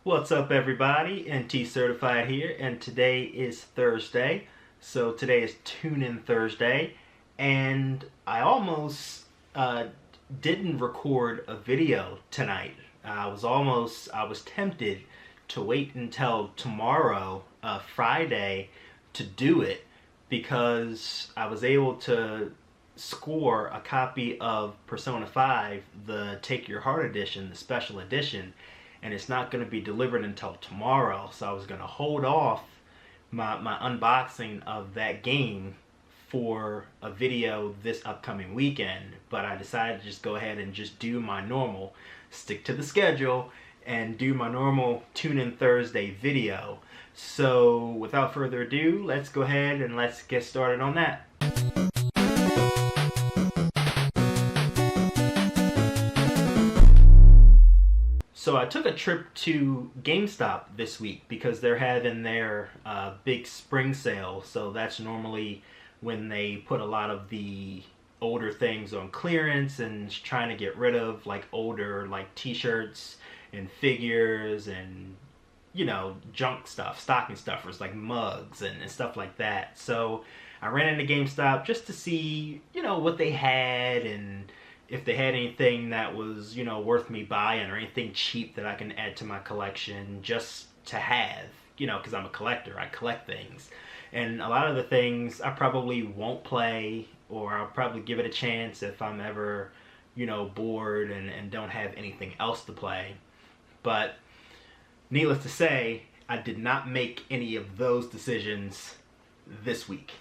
What's up, everybody? NTCertified here, and today is Thursday. So today is Tune-In Thursday, and I almost didn't record a video tonight. I was tempted to wait until tomorrow, Friday, to do it because I was able to score a copy of Persona 5, the Take Your Heart edition, the special edition, and it's not going to be delivered until tomorrow. So I was going to hold off my unboxing of that game for a video this upcoming weekend, but I decided to just go ahead and just do my normal, stick to the schedule, and do my normal Tune-In Thursday video. So without further ado, let's go ahead and let's get started on that. So I took a trip to Gamestop this week because they're having their big spring sale. So that's normally when they put a lot of the older things on clearance and trying to get rid of like older like t-shirts and figures and, you know, junk stuff, stocking stuffers like mugs and stuff like that. So I ran into GameStop just to see, you know, what they had and if they had anything that was, you know, worth me buying or anything cheap that I can add to my collection just to have, you know, because I'm a collector. I collect things. And a lot of the things I probably won't play, or I'll probably give it a chance if I'm ever, you know, bored and don't have anything else to play. But needless to say, I did not make any of those decisions this week.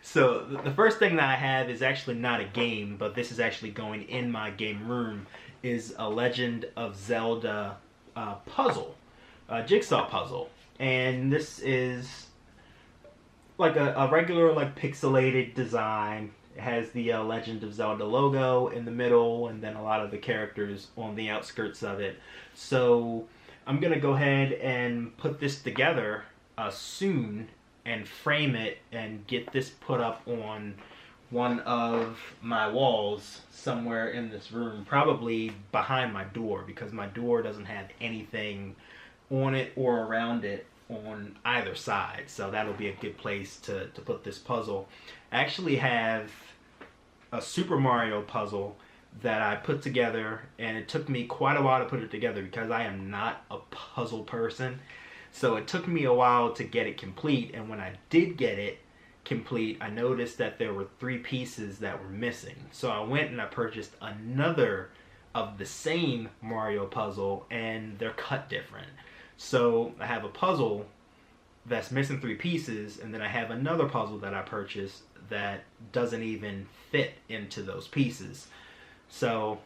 So the first thing that I have is actually not a game, but this is actually going in my game room, is a Legend of Zelda puzzle, jigsaw puzzle. And this is like a regular like pixelated design. It has the Legend of Zelda logo in the middle and then a lot of the characters on the outskirts of it. So I'm going to go ahead and put this together soon and frame it and get this put up on one of my walls somewhere in this room, probably behind my door, because my door doesn't have anything on it or around it on either side. So that'll be a good place to put this puzzle. I actually have a Super Mario puzzle that I put together, and it took me quite a while to put it together because I am not a puzzle person. So it took me a while to get it complete, and when I did get it complete, I noticed that there were 3 pieces that were missing. So I went and I purchased another of the same Mario puzzle, and they're cut different. So I have a puzzle that's missing 3 pieces, and then I have another puzzle that I purchased that doesn't even fit into those pieces. So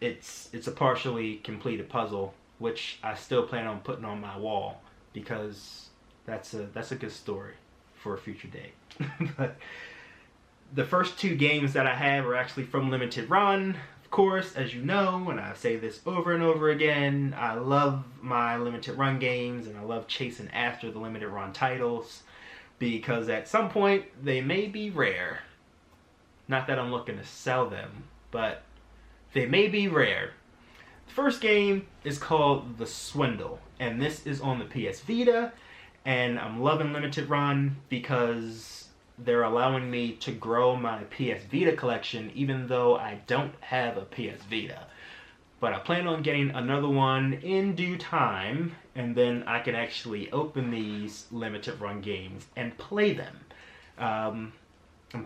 it's a partially completed puzzle, which I still plan on putting on my wall because that's a good story for a future date. But the first 2 games that I have are actually from Limited Run. Of course, as you know, and I say this over and over again, I love my Limited Run games and I love chasing after the Limited Run titles because at some point they may be rare. Not that I'm looking to sell them, but they may be rare. The first game is called The Swindle, and this is on the PS Vita, and I'm loving Limited Run because they're allowing me to grow my PS Vita collection even though I don't have a PS Vita. But I plan on getting another one in due time, and then I can actually open these Limited Run games and play them. I'm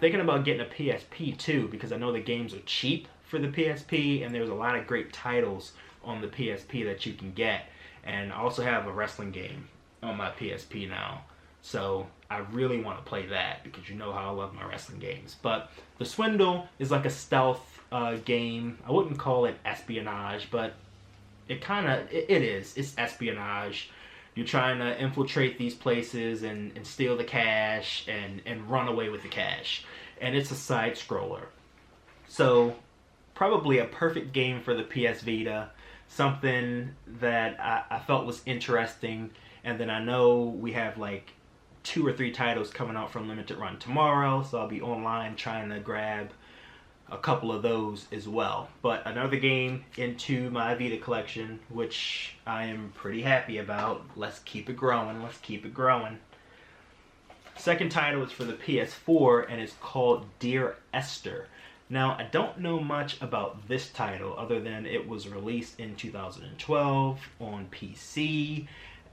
thinking about getting a PSP too because I know the games are cheap for the PSP, and there's a lot of great titles on the PSP that you can get. And I also have a wrestling game on my PSP now, so I really want to play that because you know how I love my wrestling games. But The Swindle is like a stealth game. I wouldn't call it espionage, but it is. It's espionage. You're trying to infiltrate these places and steal the cash and run away with the cash. And it's a side scroller. So probably a perfect game for the PS Vita, something that I felt was interesting. And then I know we have like 2 or 3 titles coming out from Limited Run tomorrow, so I'll be online trying to grab a couple of those as well. But another game into my Vita collection, which I am pretty happy about. Let's keep it growing. Let's keep it growing. Second title is for the PS4 and it's called Dear Esther. Now, I don't know much about this title other than it was released in 2012 on PC,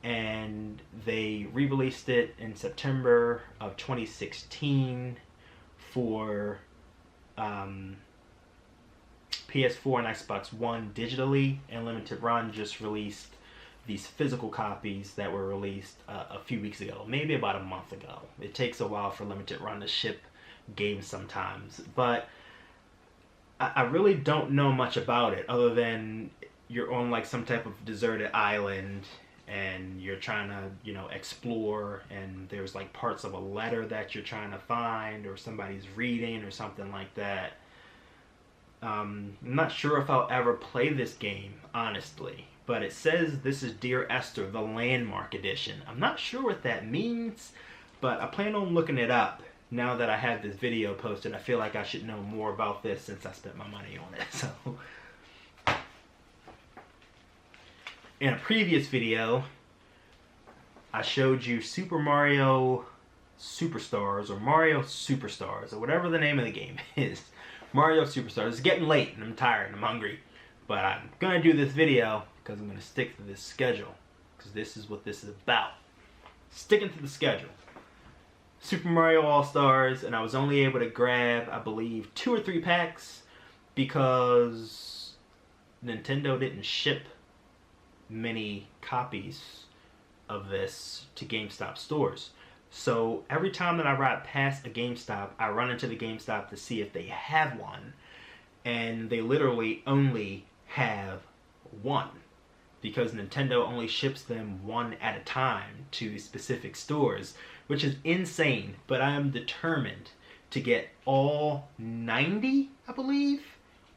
and they re-released it in September of 2016 for PS4 and Xbox One digitally, and Limited Run just released these physical copies that were released a few weeks ago, maybe about a month ago. It takes a while for Limited Run to ship games sometimes, but I really don't know much about it other than you're on like some type of deserted island and you're trying to, you know, explore, and there's like parts of a letter that you're trying to find or somebody's reading or something like that. I'm not sure if I'll ever play this game, honestly, but it says this is Dear Esther, the Landmark Edition. I'm not sure what that means, but I plan on looking it up. Now that I have this video posted, I feel like I should know more about this since I spent my money on it. So, in a previous video, I showed you Super Mario Superstars, or Mario Superstars, or whatever the name of the game is. Mario Superstars. It's getting late and I'm tired and I'm hungry, but I'm gonna do this video because I'm gonna stick to this schedule, because this is what this is about. Sticking to the schedule. Super Mario AllStars, and I was only able to grab, I believe, 2 or 3 packs because Nintendo didn't ship many copies of this to GameStop stores. So every time that I ride past a GameStop, I run into the GameStop to see if they have one, and they literally only have one, because Nintendo only ships them one at a time to specific stores, which is insane. But I am determined to get all 90, I believe,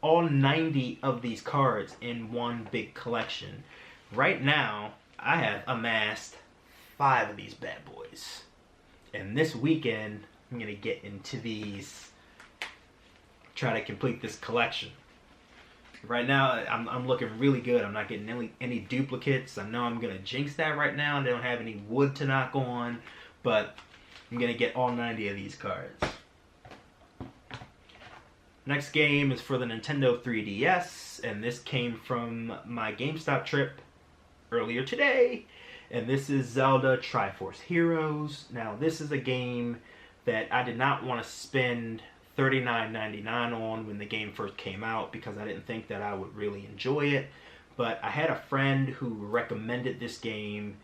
all 90 of these cards in one big collection. Right now, I have amassed 5 of these bad boys. And this weekend, I'm going to get into these, try to complete this collection. Right now, I'm looking really good. I'm not getting any duplicates. I know I'm going to jinx that right now. They don't have any wood to knock on, but I'm going to get all 90 of these cards. Next game is for the Nintendo 3DS, and this came from my GameStop trip earlier today. And this is Zelda TriForce Heroes. Now, this is a game that I did not want to spend $39.99 on when the game first came out because I didn't think that I would really enjoy it. But I had a friend who recommended this game,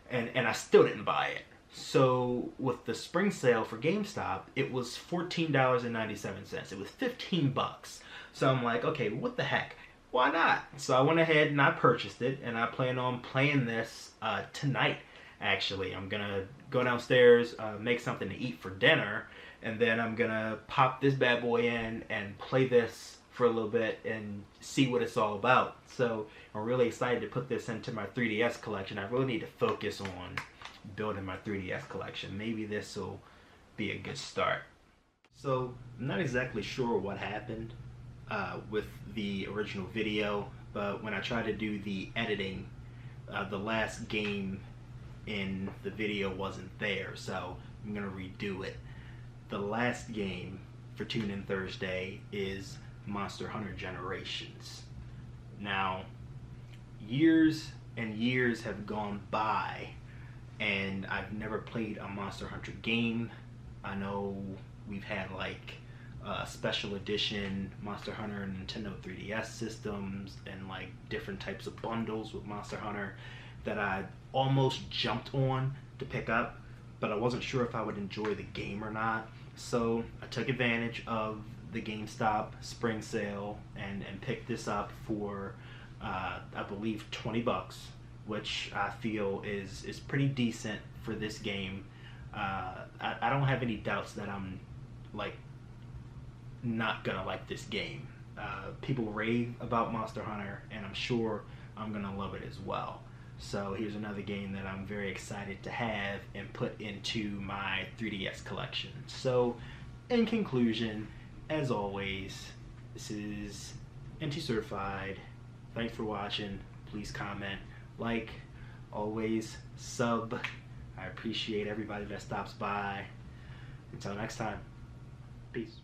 and I still didn't buy it. So with the spring sale for GameStop, it was $14.97. It was 15 bucks. So I'm like, okay, what the heck? Why not? So I went ahead and I purchased it, and I plan on playing this tonight, actually. I'm going to go downstairs, make something to eat for dinner, and then I'm going to pop this bad boy in and play this for a little bit and see what it's all about. So I'm really excited to put this into my 3DS collection. I really need to focus on building my 3DS collection. Maybe this will be a good start. So I'm not exactly sure what happened with the original video, but when I tried to do the editing, the last game in the video wasn't there, so I'm gonna redo it. The last game for Tune In Thursday is Monster Hunter Generations. Now, years and years have gone by and I've never played a Monster Hunter game. I know we've had like special edition Monster Hunter and Nintendo 3DS systems and like different types of bundles with Monster Hunter that I almost jumped on to pick up, but I wasn't sure if I would enjoy the game or not. So I took advantage of the GameStop spring sale and picked this up for I believe 20 bucks, which I feel is pretty decent for this game. I don't have any doubts that I'm like not gonna like this game. People rave about Monster Hunter, and I'm sure I'm gonna love it as well. So here's another game that I'm very excited to have and put into my 3DS collection. So in conclusion, as always, This is NTCertified. Thanks for watching. Please comment, like, always sub. I appreciate everybody that stops by. Until next time, peace.